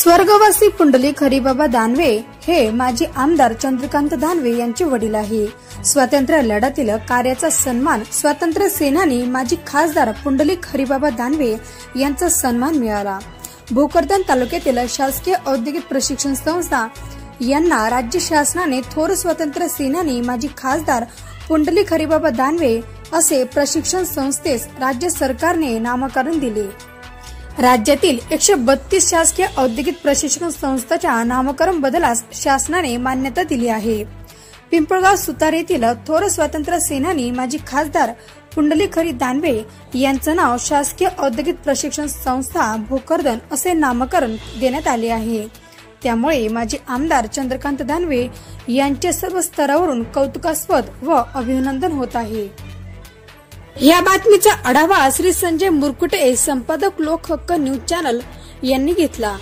स्वर्गवासी पुंडलिक हरिबाबा दानवे हे माजी आमदार चंद्रकांत दानवे यांचे वडील आहे। स्वातंत्र्य लढ्यातील कार्याचा सन्मान स्वातंत्र्य सेनानी माजी खासदार पुंडलिक हरिबाबा दानवे यांचा सन्मान मिळाला। भोकरदन तालुक्यातील शासकीय औद्योगिक प्रशिक्षण संस्था यांना राज्य शासनाने थोर स्वातंत्र्य सेनानी माजी खासदार पुंडलिक हरिबाबा दानवे असे प्रशिक्षण संस्थेस राज्य सरकारने नामकरण दिले। राज्यातील 132 शासकीय औद्योगिक प्रशिक्षण संस्थांच्या नामकरण बदलास शासनाने मान्यता दिली आहे। पिंपळगाव सुतार येथील थोर स्वातंत्र्य सेनानी माजी खासदार पुंडलिक हरी दानवे यांचे नाव शासकीय औद्योगिक प्रशिक्षण संस्था भोकरदन असे नामकरण देण्यात आले आहे। त्यामुळे माजी आमदार चंद्रकांत दानवे यांचे सर्व स्तरावरून कौतुकास्पद व अभिनंदन होत आहे। या बातमीचा आढावा श्री संजय मुरकुटे, संपादक लोक हक्क न्यूज चॅनल यांनी घेतला।